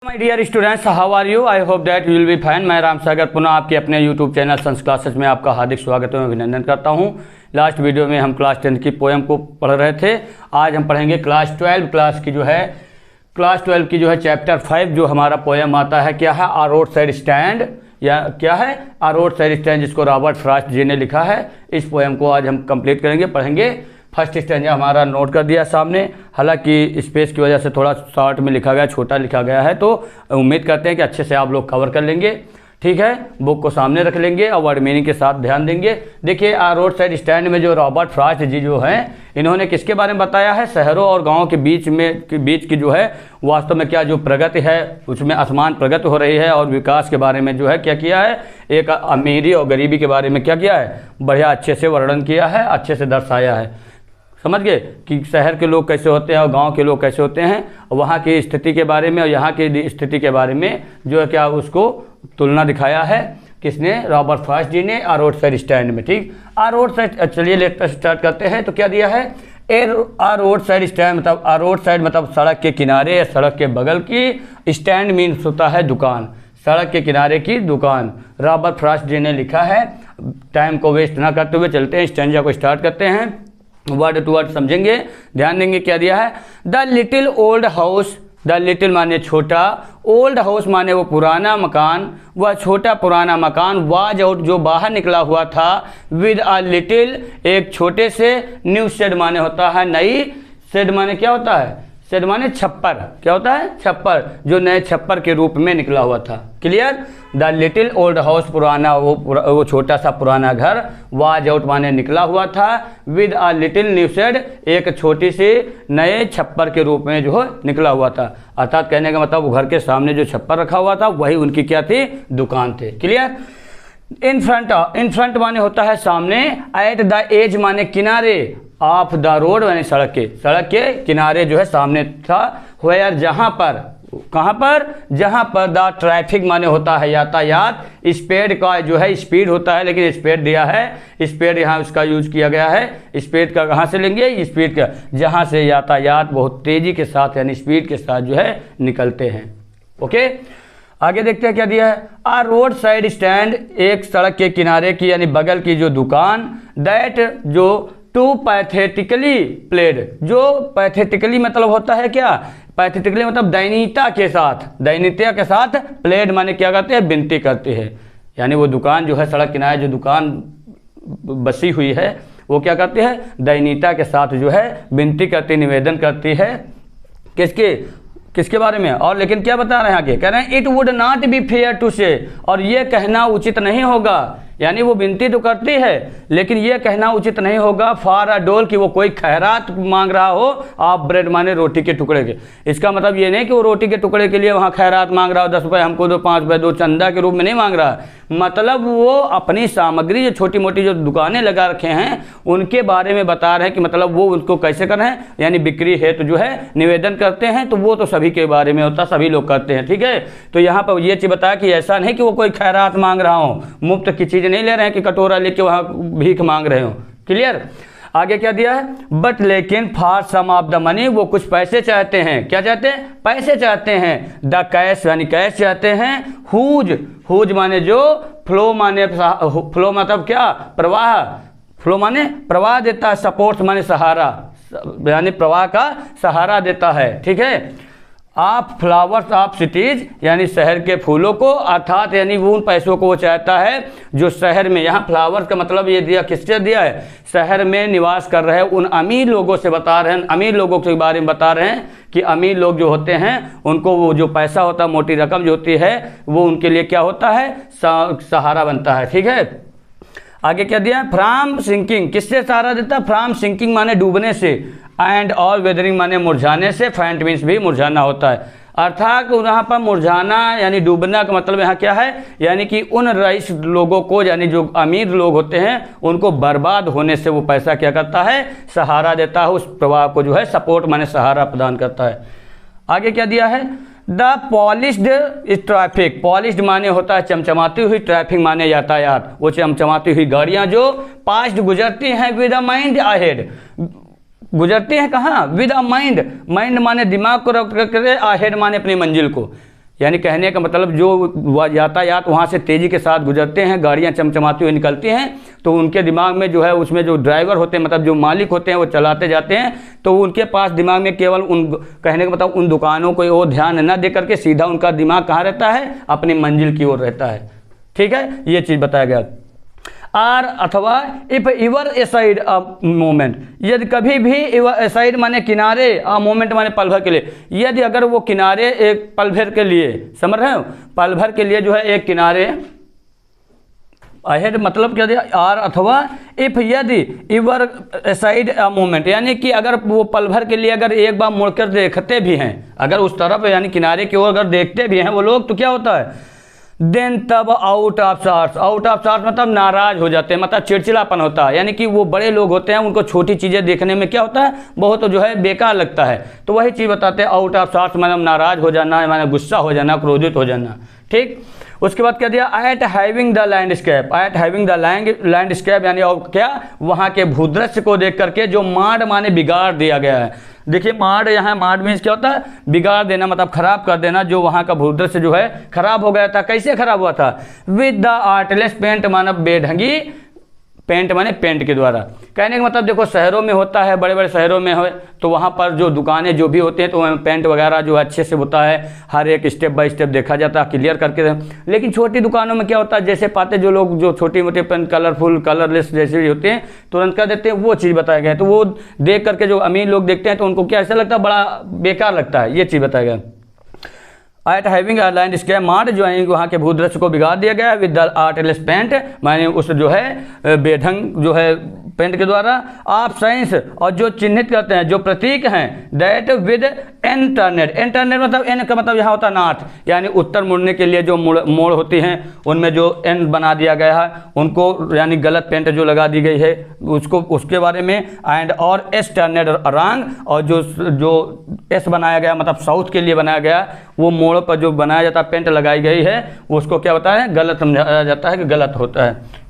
My dear students, how are you? I hope that you will be fine. मैं राम सागर पुनः आपके अपने YouTube channel sons classes में आपका हार्दिक स्वागत एवं अभिनंदन करता हूं। लास्ट वीडियो में हम क्लास 10 की पोएम को पढ़ रहे थे। आज हम पढ़ेंगे क्लास 12 की जो है चैप्टर 5 जो हमारा पोएम आता है। क्या है? आ रोड साइड स्टैंड, या क्या है? आ रोड साइड स्टैंड, जिसको रॉबर्ट फ्रॉस्ट जी ने लिखा है। इस पोएम को आज हम कंप्लीट करेंगे, पढ़ेंगे। फर्स्ट स्टैंजा हमारा नोट कर दिया सामने, हालांकि स्पेस की वजह से थोड़ा शॉर्ट में लिखा गया, छोटा लिखा गया है, तो उम्मीद करते हैं कि अच्छे से आप लोग कवर कर लेंगे। ठीक है, बुक को सामने रख लेंगे और वर्ड मीनिंग के साथ ध्यान देंगे। देखिए, आ रोड साइड स्टैंड में जो रॉबर्ट फ्रॉस्ट जी जो हैं, इन्होंने किसके बारे में बताया है? शहरों और गाँव के बीच की जो है वास्तव में क्या जो प्रगति है, उसमें आसमान प्रगति हो रही है, और विकास के बारे में जो है क्या किया है, एक अमीरी और गरीबी के बारे में क्या किया है, बढ़िया अच्छे से वर्णन किया है, अच्छे से दर्शाया है। समझ गए कि शहर के लोग कैसे होते हैं और गांव के लोग कैसे होते हैं, वहाँ की स्थिति के बारे में और यहाँ की स्थिति के बारे में जो है क्या उसको तुलना दिखाया है। किसने? रॉबर्ट फ्रॉस्ट जी ने, आ रोड साइड स्टैंड में। ठीक, आ रोड साइड, चलिए लेट स्टार्ट करते हैं। तो क्या दिया है? आ रोड साइड स्टैंड मतलब आ रोड साइड मतलब सड़क के किनारे या सड़क के बगल की। स्टैंड मीन्स होता है दुकान, सड़क के किनारे की दुकान। रॉबर्ट फ्रॉस्ट जी ने लिखा है। टाइम को वेस्ट ना करते हुए चलते हैं, स्टैंजा को स्टार्ट करते हैं, वर्ड टू वर्ड समझेंगे, ध्यान देंगे। क्या दिया है? The little old house, the little माने छोटा, ओल्ड हाउस माने वो पुराना मकान, वह छोटा पुराना मकान, वाज आउट जो बाहर निकला हुआ था, विद अ लिटिल एक छोटे से, न्यू शेड माने होता है नई, शेड माने क्या होता है? शेड माने छप्पर, क्या होता है? छप्पर, जो नए छप्पर के रूप में निकला हुआ था। Clear? The little old house पुराना वो छोटा सा पुराना घर, वाज आउट माने निकला हुआ था, with a little new shade एक छोटी सी नए छप्पर के रूप में जो है निकला हुआ था। अर्थात कहने का मतलब घर के सामने जो छप्पर रखा हुआ था वही उनकी क्या थी? दुकान थे। क्लियर? इन फ्रंट माने होता है सामने, एट द एज माने किनारे, ऑफ द रोड माने सड़क के किनारे जो है सामने था, वेयर जहां पर, कहां पर? जहां पर, द ट्रैफिक माने होता है यातायात, स्पीड का जो है स्पीड होता है, लेकिन स्पीड दिया है, स्पीड यहाँ उसका यूज किया गया है। स्पीड का कहाँ से लेंगे? स्पीड का, जहां से यातायात बहुत तेजी के साथ यानी स्पीड के साथ जो है निकलते हैं। ओके, आगे देखते हैं क्या दिया है। आ रोड साइड स्टैंड एक सड़क के किनारे की यानी बगल की जो दुकान, दैट जो टू पैथेटिकली प्लेड, जो पैथेटिकली मतलब होता है क्या? पैथेटिकली मतलब दयनीयता के साथ प्लेड माने क्या करते हैं? विनती करते हैं। यानी वो दुकान जो है सड़क किनारे जो दुकान बसी हुई है वो क्या करती है? दयनीयता के साथ जो है विनती करती, निवेदन करती है। किसके बारे में? और लेकिन क्या बता रहे हैं आगे? कह रहे हैं it would not be fair to say, और ये कहना उचित नहीं होगा, यानी वो विनती तो करती है लेकिन ये कहना उचित नहीं होगा, फॉर अ डोल कि वो कोई खैरात मांग रहा हो, आप ब्रेड माने रोटी के टुकड़े के। इसका मतलब ये नहीं कि वो रोटी के टुकड़े के लिए वहाँ खैरात मांग रहा हो, 10 रुपये हमको दो, 5 रुपये दो, चंदा के रूप में नहीं मांग रहा। मतलब वो अपनी सामग्री जो छोटी मोटी जो दुकानें लगा रखे हैं उनके बारे में बता रहे हैं कि मतलब वो उनको कैसे कर रहे हैं, यानी बिक्री है तो जो है निवेदन करते हैं, तो वो तो सभी के बारे में होता, सभी लोग करते हैं। ठीक है, तो यहाँ पर ये चीज़ बताया कि ऐसा नहीं कि वो कोई खैरात मांग रहा हो, मुफ्त की चीज़ नहीं ले रहे हैं कि कटोरा लेके वहाँ भीख मांग रहे हो। क्लियर? आगे क्या दिया है? बट लेकिन for some of the money, वो कुछ पैसे चाहते हैं। क्या चाहते हैं? पैसे चाहते हैं। द कैश यानी कैश चाहते हैं। हुज माने जो, फ्लो माने फ्लो मतलब क्या? प्रवाह, फ्लो माने प्रवाह देता है, सपोर्ट माने सहारा, यानी प्रवाह का सहारा देता है। ठीक है, आप फ्लावर्स ऑफ सिटीज यानी शहर के फूलों को, अर्थात यानी वो उन पैसों को वो चाहता है जो शहर में, यहाँ फ्लावर्स का मतलब ये दिया, किससे दिया है? शहर में निवास कर रहे उन अमीर लोगों से बता रहे हैं, अमीर लोगों के बारे में बता रहे हैं कि अमीर लोग जो होते हैं उनको वो जो पैसा होता है, मोटी रकम जो होती है, वो उनके लिए क्या होता है? सहारा बनता है। ठीक है, आगे क्या दिया? फ्रॉम सिंकिंग, किससे सहारा देता है? फ्रॉम सिंकिंग माने डूबने से, एंड ऑल वेदरिंग माने मुरझाने से, फैंट मीन्स भी मुरझाना होता है। अर्थात यहाँ पर मुरझाना यानी डूबना का मतलब यहाँ क्या है? यानी कि उन रईस लोगों को, यानी जो अमीर लोग होते हैं उनको बर्बाद होने से वो पैसा क्या करता है? सहारा देता है, उस प्रवाह को जो है सपोर्ट माने सहारा प्रदान करता है। आगे क्या दिया है? द पॉलिश्ड ट्रैफिक, पॉलिश्ड माने होता है चमचमाती हुई, ट्रैफिक माने यातायात, वो चमचमाती हुई गाड़ियाँ जो पास्ट गुजरती हैं, विद अ माइंड अहेड, गुजरती हैं कहाँ? विद अ माइंड, माइंड माने दिमाग को रख कर, अहेड माने अपनी मंजिल को, यानी कहने का मतलब जो यातायात वहाँ से तेज़ी के साथ गुजरते हैं, गाड़ियाँ चमचमाती हुई निकलती हैं, तो उनके दिमाग में जो है उसमें जो ड्राइवर होते हैं मतलब जो मालिक होते हैं वो चलाते जाते हैं, तो उनके पास दिमाग में केवल उन, कहने का मतलब उन दुकानों को वो ध्यान न दे करके सीधा उनका दिमाग कहाँ रहता है, अपनी मंजिल की ओर रहता है। ठीक है, ये चीज़ बताया गया। आर अथवा इफ इवर एसाइड अ मोमेंट, यदि कभी भी एसाइड माने किनारे, अ मोमेंट माने पल भर के लिए, यदि अगर वो किनारे एक पल भर के लिए, समझ रहे हो, पल भर के लिए जो है एक किनारे अहेड मतलब क्या दिया, आर अथवा इफ यदि इवर एसाइड अ मोमेंट, यानी कि अगर वो पल भर के लिए अगर एक बार मुड़कर देखते भी हैं, अगर उस तरफ यानी किनारे की ओर अगर देखते भी हैं वो लोग, तो क्या होता है, देन तब out of sorts, out of sorts मतलब नाराज हो जाते हैं, मतलब चिड़चिड़ापन होता है। यानी कि वो बड़े लोग होते हैं, उनको छोटी चीज़ें देखने में क्या होता है, बहुत जो है बेकार लगता है, तो वही चीज़ बताते हैं आउट ऑफ सार्स मतलब नाराज हो जाना, माने गुस्सा हो जाना, क्रोधित हो जाना। ठीक, उसके बाद क्या दिया, eight having the landscape, eight having the landscape यानी और क्या, वहाँ के भूदृश्य को देख करके जो मार्ड माने बिगाड़ दिया गया है। देखिए मार्ड, यहाँ मार्ड मीन्स क्या होता है, बिगाड़ देना मतलब खराब कर देना, जो वहाँ का भूदृश्य जो है खराब हो गया था। कैसे खराब हुआ था, विद द आर्टलेस पेंट मानव बेढंगी पेंट माने पेंट के द्वारा। कहने का मतलब देखो शहरों में होता है, बड़े बड़े शहरों में हो तो वहाँ पर जो दुकानें जो भी होती हैं तो पेंट वगैरह जो अच्छे से होता है, हर एक स्टेप बाय स्टेप देखा जाता है, क्लियर करके। लेकिन छोटी दुकानों में क्या होता है, जैसे पाते जो लोग जो छोटी मोटी पेंट कलरफुल कलरलेस जैसे होते हैं तुरंत कर देते हैं, वो चीज़ बताया गया है। तो वो देख करके जो अमीर लोग देखते हैं तो उनको क्या ऐसा लगता है, बड़ा बेकार लगता है, ये चीज़ बताया गया। एट हैविंग अ लैंडस्केप मार्ड, जो है वहाँ के भूदृश्य को बिगाड़ दिया गया विद द आर्टलेस पेंट, माने उस जो है बेढंग जो है पेंट के द्वारा। आप साइंस और जो चिन्हित करते हैं, जो प्रतीक हैं, दैट विद एन टर्नेट, एन टर्नेट मतलब एन का मतलब यहाँ होता है नॉर्थ, यानी उत्तर मुड़ने के लिए जो मोड़ होती हैं उनमें जो एन बना दिया गया है उनको, यानी गलत पेंट जो लगा दी गई है उसको, उसके बारे में। एंड और एस टर्नेट रॉन्ग, और जो एस बनाया गया मतलब साउथ के लिए बनाया गया, वो मोड़ पर जो बनाया जाता है पेंट लगाई गई है उसको क्या होता है, गलत समझाया जाता है कि गलत होता है।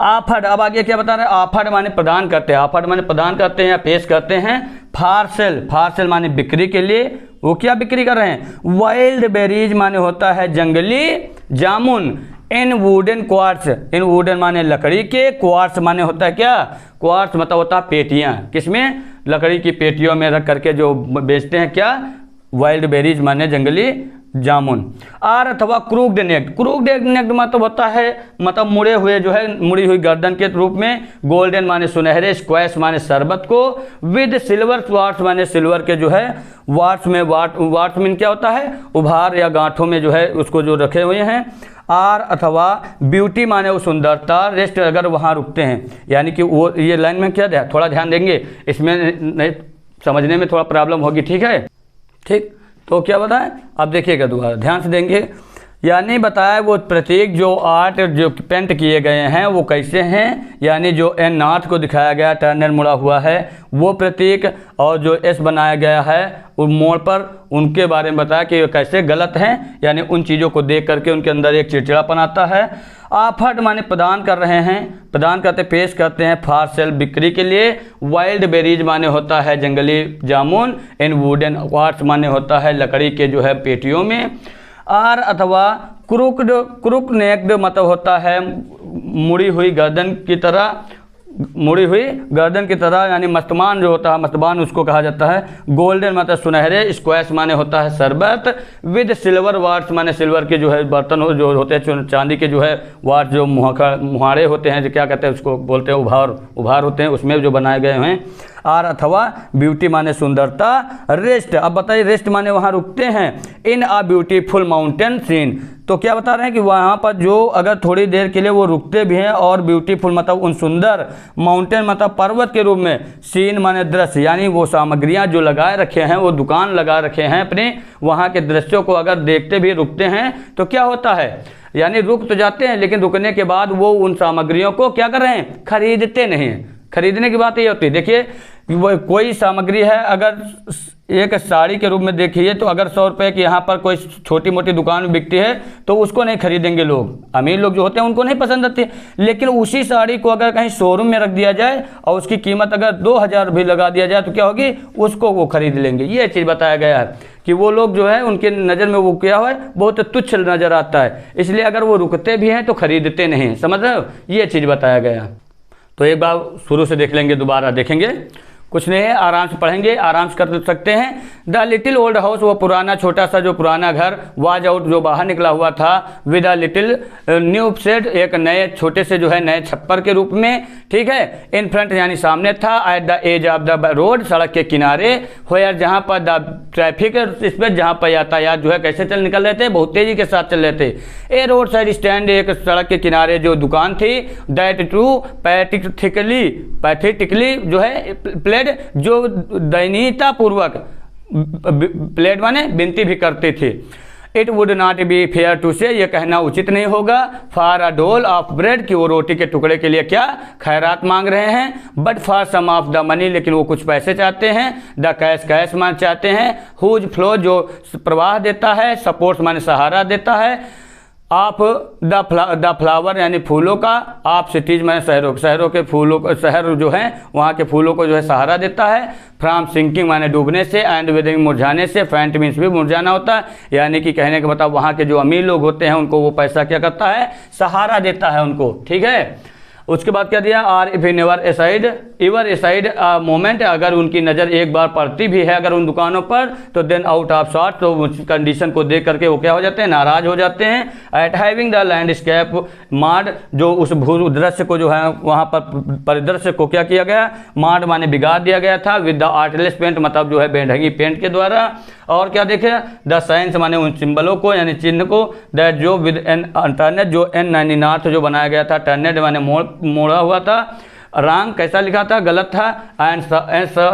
ऑफर्ड, अब आगे क्या बता रहे हैं, ऑफर्ड माने प्रदान करते हैं, ऑफर्ड माने प्रदान करते हैं या पेश करते हैं। फारसेल, फारसेल माने बिक्री के लिए, वो क्या बिक्री कर रहे हैं, वाइल्ड बेरीज माने होता है जंगली जामुन। इन वुडन क्वार्ट्स, इन वुडन माने लकड़ी के, क्वार्ट्स माने होता है क्या, क्वार्ट्स मतलब होता है पेटियां, किसमें, लकड़ी की पेटियों में रख करके जो बेचते हैं क्या, वाइल्ड बेरीज माने जंगली जामुन। आर अथवा क्रूक्ड नेक, क्रूक्ड नेक मतलब होता है मतलब मुड़े हुए जो है, मुड़ी हुई गर्दन के रूप में। गोल्डन माने सुनहरे, स्क्वैश माने शरबत को, विद सिल्वर वार्ट्स माने सिल्वर के जो है वार्ट्स में, वार्ट्स में क्या होता है, उभार या गांठों में जो है उसको जो रखे हुए हैं। आर अथवा ब्यूटी माने वो सुंदरता, रेस्ट अगर वहाँ रुकते हैं, यानी कि वो ये लाइन में क्या है, थोड़ा ध्यान देंगे, इसमें नहीं समझने में थोड़ा प्रॉब्लम होगी, ठीक है। ठीक, तो क्या बताएं, अब देखिएगा दोबारा ध्यान से देंगे। यानी बताया वो प्रतीक जो आर्ट जो पेंट किए गए हैं वो कैसे हैं, यानी जो एन नॉर्थ को दिखाया गया टर्नर मुड़ा हुआ है वो प्रतीक, और जो एस बनाया गया है उस मोड़ पर, उनके बारे में बताया कि कैसे गलत हैं, यानी उन चीज़ों को देख करके उनके अंदर एक चिड़चिड़ापन आता है। ऑफर्ड माने प्रदान कर रहे हैं, प्रदान करते पेश करते हैं, फॉर सेल बिक्री के लिए। वाइल्ड बेरीज माने होता है जंगली जामुन। इन वुडन क्वार्ट्स माने होता है लकड़ी के जो है पेटियों में। आर अथवा क्रूक्ड, क्रूक नेक्ड मतलब होता है मुड़ी हुई गर्दन की तरह, मुड़ी हुई गर्दन की तरह, यानी मस्तमान जो होता है, मस्तबान उसको कहा जाता है। गोल्डन मतलब सुनहरे, स्क्वैश माने होता है शरबत। विद सिल्वर वार्ट्स माने सिल्वर के जो है बर्तन जो होते हैं, चांदी के जो है वार्ट जो मुहाड़े होते हैं, जो क्या कहते हैं उसको बोलते हैं, उभार होते हैं, उसमें जो बनाए गए हैं। आर अथवा ब्यूटी माने सुंदरता। रेस्ट, अब बताइए रेस्ट माने वहाँ रुकते हैं। इन अ ब्यूटीफुल माउंटेन सीन, तो क्या बता रहे हैं कि वहाँ पर जो अगर थोड़ी देर के लिए वो रुकते भी हैं, और ब्यूटीफुल मतलब उन सुंदर, माउंटेन मतलब पर्वत के रूप में, सीन माने दृश्य, यानी वो सामग्रियाँ जो लगाए रखे हैं, वो दुकान लगा रखे हैं अपने, वहाँ के दृश्यों को अगर देखते भी रुकते हैं तो क्या होता है, यानी रुक तो जाते हैं लेकिन रुकने के बाद वो उन सामग्रियों को क्या कर रहे हैं, खरीदते नहीं। खरीदने की बात ये होती है, देखिए वो कोई सामग्री है, अगर एक साड़ी के रूप में देखिए तो अगर 100 रुपये की यहाँ पर कोई छोटी मोटी दुकान में बिकती है तो उसको नहीं खरीदेंगे लोग, अमीर लोग जो होते हैं उनको नहीं पसंद आती। लेकिन उसी साड़ी को अगर कहीं शोरूम में रख दिया जाए और उसकी कीमत अगर 2000 भी लगा दिया जाए तो क्या होगी, उसको वो खरीद लेंगे। ये चीज़ बताया गया है कि वो लोग जो है उनके नज़र में वो क्या है, बहुत तुच्छ नज़र आता है, इसलिए अगर वो रुकते भी हैं तो खरीदते नहीं। समझ रहे हो, ये चीज़ बताया गया। तो एक बार शुरू से देख लेंगे, दोबारा देखेंगे, कुछ नहीं है, आराम से पढ़ेंगे, आराम से कर सकते हैं। द लिटिल ओल्ड हाउस, वो पुराना छोटा सा जो पुराना घर, वाज आउट जो बाहर निकला हुआ था, with a little new shade, एक नए छोटे से जो है नए छप्पर के रूप में, ठीक है। इन फ्रंट यानी सामने था, at the edge of the road, सड़क के किनारे, होयर जहाँ पर द ट्रैफिक इस पर जहाँ पर यातायात जो है कैसे चल निकल रहे थे, बहुत तेजी के साथ चल रहे थे। ए रोड साइड स्टैंड, एक सड़क के किनारे जो दुकान थी, दैट टू पैथेटिकली जो है प्लेड, जो दयनीयता पूर्वक प्लेड माने विनती भी करते थे। It would not be fair to say, यह कहना उचित नहीं होगा, फॉर अ डोल ऑफ ब्रेड, कि वो रोटी के टुकड़े के लिए क्या खैरात मांग रहे हैं, but for some of the money, लेकिन वो कुछ पैसे चाहते हैं, द कैश मांग चाहते हैं, हुज फ्लो जो प्रवाह देता है, सपोर्ट्स माने सहारा देता है, आप द फ्लावर यानी फूलों का, आप सिटीज माने शहरों के फूलों को, शहर जो है वहाँ के फूलों को जो है सहारा देता है, फ्रॉम सिंकिंग माने डूबने से, एंड विदिंग मुरझाने से, फैंट मीन्स भी मुरझाना होता है, यानी कि कहने का मतलब वहाँ के जो अमीर लोग होते हैं उनको वो पैसा क्या करता है, सहारा देता है उनको, ठीक है। उसके बाद क्या दिया, or if in ever aside moment, अगर उनकी नज़र एक बार पड़ती भी है अगर उन दुकानों पर, तो देन आउट ऑफ शॉट, तो उस कंडीशन को देख करके वो क्या हो जाते हैं, नाराज हो जाते हैं। एट हैविंग द लैंडस्केप मार्ड, जो उस भू दृश्य को जो है वहाँ पर परिदृश्य को क्या किया गया, मार्ड माने बिगाड़ दिया गया था, विद द आर्टलेस पेंट, मतलब जो है बेढंगी पेंट के द्वारा। और क्या देखे, द साइंस माने उन सिंबलों को यानी चिन्ह को, दैट जो विद एन टर्नेट, जो N90 नॉर्थ जो बनाया गया था, टर्नेट माने मोड़ा हुआ था, रॉन्ग कैसा लिखा था, गलत था, एंड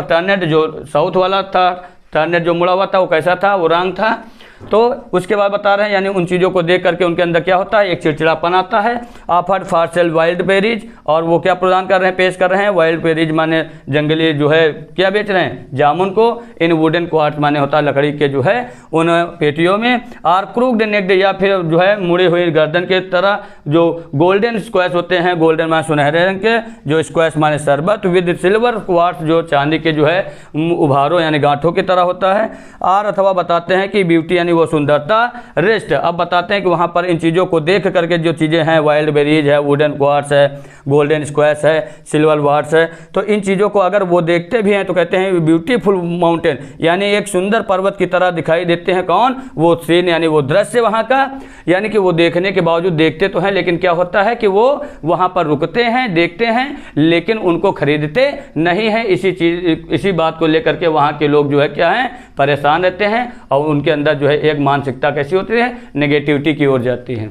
टर्नेट जो साउथ वाला था, टर्नेट जो मुड़ा हुआ था वो कैसा था, वो रॉन्ग था। तो उसके बाद बता रहे हैं यानी उन चीज़ों को देख करके उनके अंदर क्या होता है, एक चिड़चिड़ापन आता है। Offered for sale wild berries, और वो क्या प्रदान कर रहे हैं, पेश कर रहे हैं, वाइल्ड बेरीज माने जंगली जो है क्या बेच रहे हैं, जामुन को, इन वुडन क्वार्ट माने होता है लकड़ी के जो है उन पेटियों में, आर क्रूक्ड नेक्ड, या फिर जो है मुड़ी हुई गर्दन के तरह, जो गोल्डन स्क्वैश होते हैं, गोल्डन माने सुनहरे रंग के, जो स्क्वैश माने शरबत, विद सिल्वर क्वार्ट्स जो चांदी के जो है उभारों यानी गांठों की तरह होता है। आर अथवा बताते हैं कि ब्यूटी वो सुंदरता, रेस्ट, अब बताते हैं कि वहाँ पर इन चीज़ों को देख करके जो चीज़ें हैं, वाइल्ड बेरीज है, वुडन क्वार्ट्स है, गोल्डन स्क्वैश है, सिल्वर वार्ट्स है, तो इन चीज़ों को अगर वो देखते भी हैं तो कहते हैं ब्यूटीफुल माउंटेन, यानी एक सुंदर पर्वत की तरह दिखाई देते हैं। कौन, वो सीन यानी वो दृश्य वहाँ का, यानी कि वो देखने के बावजूद देखते तो हैं, लेकिन क्या होता है कि वो वहाँ पर रुकते हैं, देखते हैं, लेकिन उनको खरीदते नहीं हैं। इसी बात को लेकर के वहाँ के लोग जो है क्या हैं, परेशान रहते हैं, और उनके अंदर जो है एक मानसिकता कैसी होती है, नेगेटिविटी की ओर जाती है।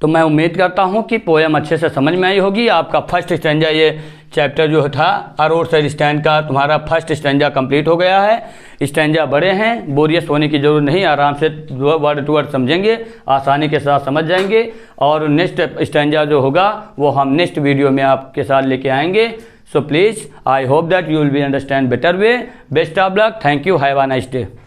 तो मैं उम्मीद करता हूं कि पोएम अच्छे से समझ में आई होगी। आपका फर्स्ट स्टैंजा, ये चैप्टर जो था अ रोड साइड स्टैंड का, तुम्हारा फर्स्ट स्टैंजा कंप्लीट हो गया है। स्टैंजा बड़े हैं, बोरियस होने की जरूरत नहीं, आराम से वर्ड टू वर्ड समझेंगे, आसानी के साथ समझ जाएंगे। और नेक्स्ट स्टैंजा जो होगा वो हम नेक्स्ट वीडियो में आपके साथ लेके आएंगे। So please, I hope that you will be understand better way. Best of luck. Thank you. Have a nice day.